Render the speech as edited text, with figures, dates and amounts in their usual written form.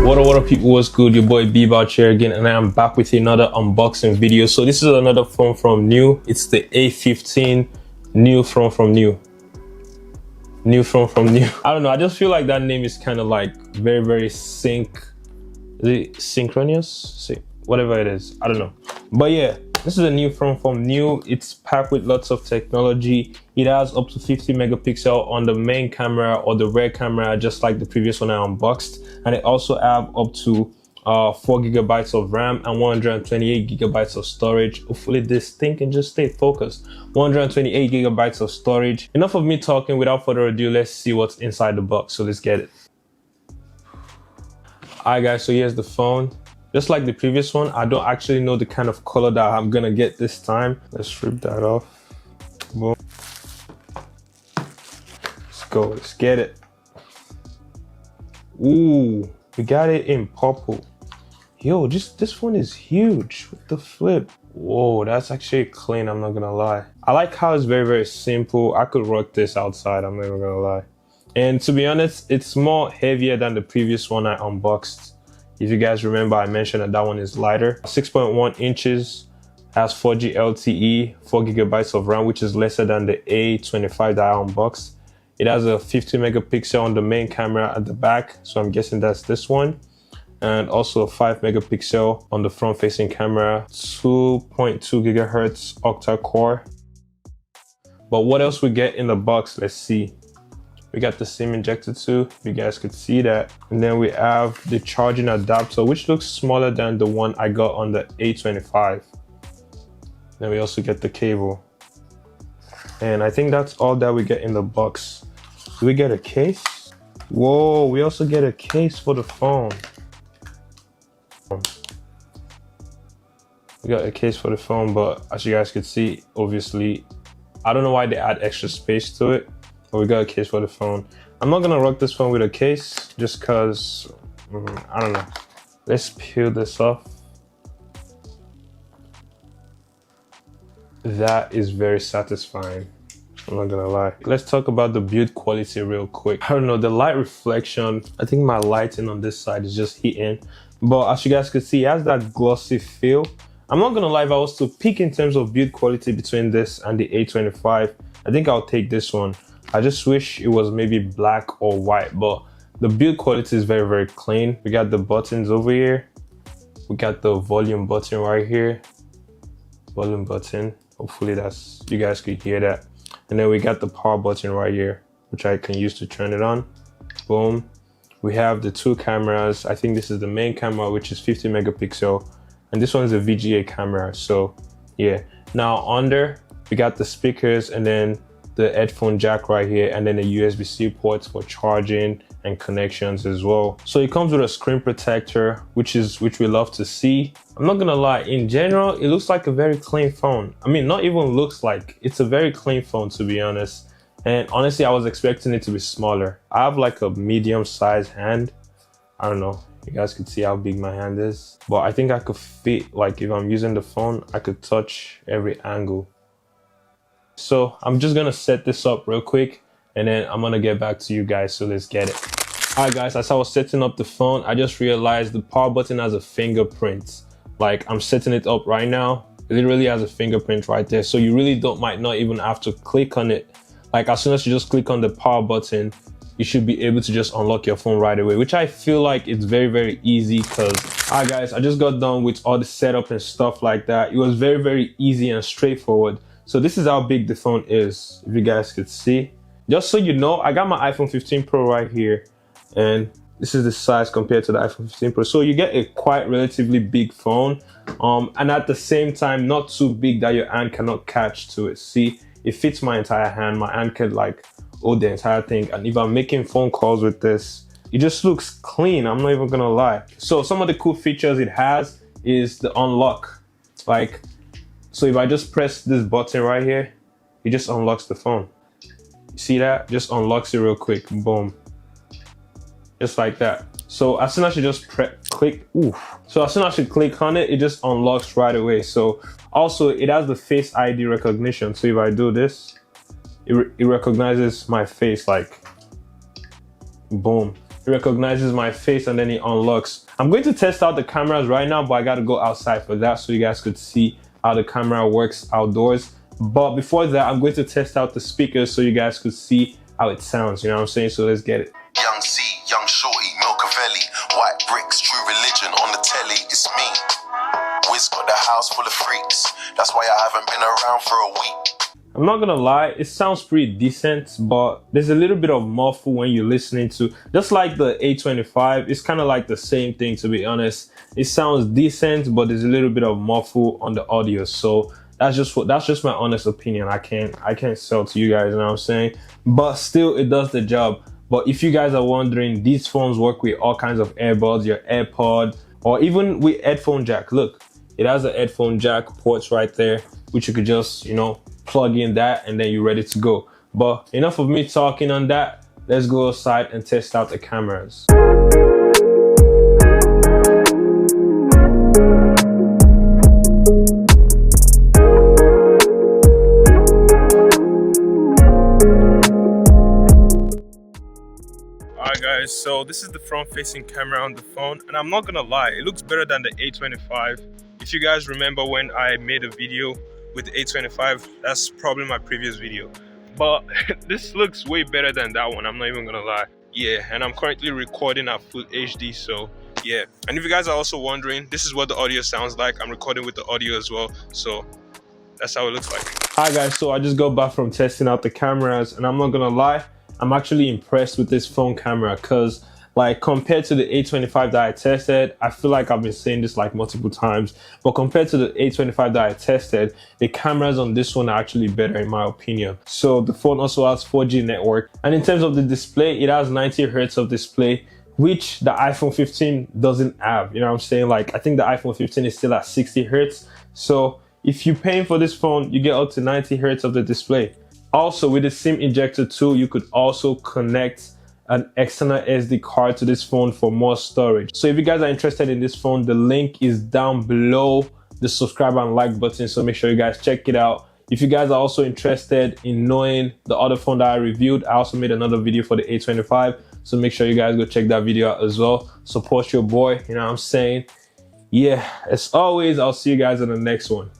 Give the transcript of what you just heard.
What up people, what's good? Your boy Bebop here again, and I am back with another unboxing video. So this is another phone from NUU. It's the A15 NUU phone from NUU. New phone from NUU. I don't know, I just feel like that name is kind of like very synchronous, whatever it is, I don't know. But yeah, this is a new phone from NUU. It's packed with lots of technology. It has up to 50 megapixel on the main camera or the rear camera, just like the previous one I unboxed. And it also have up to 4 gigabytes of RAM and 128 gigabytes of storage. Hopefully this thing can just stay focused. 128 gigabytes of storage. Enough of me talking. Without further ado, let's see what's inside the box. So let's get it. Alright guys, so here's the phone. Just like the previous one, I don't actually know the kind of color that I'm gonna get this time. Let's strip that off. Boom. Let's go, let's get it. Ooh, we got it in purple. Yo, this phone is huge with the flip. Whoa, that's actually clean, I'm not gonna lie. I like how it's very simple. I could rock this outside, I'm not even gonna lie. And to be honest, it's more heavier than the previous one I unboxed. If you guys remember, I mentioned that one is lighter. 6.1 inches, has 4G LTE, 4 gigabytes of RAM, which is lesser than the A25 that I unboxed. It has a 50 megapixel on the main camera at the back, so I'm guessing that's this one. And also a 5 megapixel on the front facing camera, 2.2 gigahertz octa core. But what else we get in the box? Let's see. We got the SIM injector too, you guys could see that. And then we have the charging adapter, which looks smaller than the one I got on the A25. Then we also get the cable. And I think that's all that we get in the box. Do we get a case? Whoa, we also get a case for the phone. We got a case for the phone, but as you guys could see, obviously, I don't know why they add extra space to it. We got a case for the phone. I'm not gonna rock this phone with a case just cause I don't know. Let's peel this off. That is very satisfying, I'm not gonna lie. Let's talk about the build quality real quick. I don't know, the light reflection, I think my lighting on this side is just hitting, but as you guys can see, it has that glossy feel. I'm not gonna lie, if I was to pick in terms of build quality between this and the A25, I think I'll take this one. I just wish it was maybe black or white, but the build quality is very clean. We got the buttons over here. We got the volume button right here. Volume button. Hopefully that's, you guys could hear that. And then we got the power button right here, which I can use to turn it on. Boom. We have the two cameras. I think this is the main camera, which is 50 megapixel. And this one is a VGA camera. So yeah. Now under, we got the speakers and then the headphone jack right here, and then the USB-C ports for charging and connections as well. So it comes with a screen protector, which we love to see. I'm not gonna lie, in general, it looks like a very clean phone. I mean, not even looks like, it's a very clean phone to be honest. And honestly, I was expecting it to be smaller. I have like a medium-sized hand. I don't know, you guys could see how big my hand is. But I think I could fit, like if I'm using the phone, I could touch every angle. So I'm just gonna set this up real quick and then I'm gonna get back to you guys, so let's get it. Alright guys, as I was setting up the phone, I just realized the power button has a fingerprint. Like I'm setting it up right now, it literally has a fingerprint right there, so you really might not even have to click on it. Like as soon as you just click on the power button, you should be able to just unlock your phone right away, which I feel like it's very easy. Because alright guys, I just got done with all the setup and stuff like that. It was very easy and straightforward. So this is how big the phone is, if you guys could see. Just so you know, I got my iPhone 15 Pro right here, and this is the size compared to the iPhone 15 Pro. So you get a quite relatively big phone, and at the same time, not too big that your hand cannot catch to it. See, it fits my entire hand. My hand could like hold the entire thing. And if I'm making phone calls with this, it just looks clean, I'm not even gonna lie. So some of the cool features it has is the unlock. Like, so if I just press this button right here, it just unlocks the phone. You see that? Just unlocks it real quick. Boom. Just like that. So as soon as you just click, So as soon as you click on it, it just unlocks right away. So also it has the Face ID recognition. So if I do this, it recognizes my face, like boom. it recognizes my face and then it unlocks. I'm going to test out the cameras right now, but I got to go outside for that so you guys could see how the camera works outdoors. But before that, I'm going to test out the speakers so you guys could see how it sounds, you know what I'm saying? So let's get it. Young C, young shorty, Milcavelli, white bricks, true religion on the telly, it's me. Wiz got the house full of freaks, that's why I haven't been around for a week. I'm not gonna lie, it sounds pretty decent, but there's a little bit of muffle when you're listening to, just like the A25, it's kind of like the same thing, to be honest. It sounds decent, but there's a little bit of muffle on the audio. So that's just my honest opinion. I can't sell to you guys, you know what I'm saying? But still, it does the job. But if you guys are wondering, these phones work with all kinds of earbuds, your AirPod, or even with headphone jack. Look, it has a headphone jack ports right there, which you could just, you know, plug in that and then you're ready to go. But enough of me talking on that. Let's go outside and test out the cameras. Alright guys, so this is the front facing camera on the phone, and I'm not gonna lie, it looks better than the A25. If you guys remember when I made a video with the A25, that's probably my previous video, but this looks way better than that one, I'm not even gonna lie. Yeah, and I'm currently recording at full HD, so yeah. And if you guys are also wondering, this is what the audio sounds like. I'm recording with the audio as well, so that's how it looks like. Hi guys, so I just got back from testing out the cameras, and I'm not gonna lie, I'm actually impressed with this phone camera, because like compared to the A25 that I tested, I feel like I've been saying this like multiple times, but compared to the A25 that I tested, the cameras on this one are actually better in my opinion. So the phone also has 4G network, and in terms of the display, it has 90 Hz of display, which the iPhone 15 doesn't have, you know what I'm saying? Like I think the iPhone 15 is still at 60 Hz. So if you're paying for this phone, you get up to 90 Hz of the display. Also, with the SIM injector tool, you could also connect an external SD card to this phone for more storage. So if you guys are interested in this phone, the link is down below the subscribe and like button, so make sure you guys check it out. If you guys are also interested in knowing the other phone that I reviewed, I also made another video for the A25, so make sure you guys go check that video out as well. Support your boy, you know what I'm saying? Yeah, as always, I'll see you guys in the next one.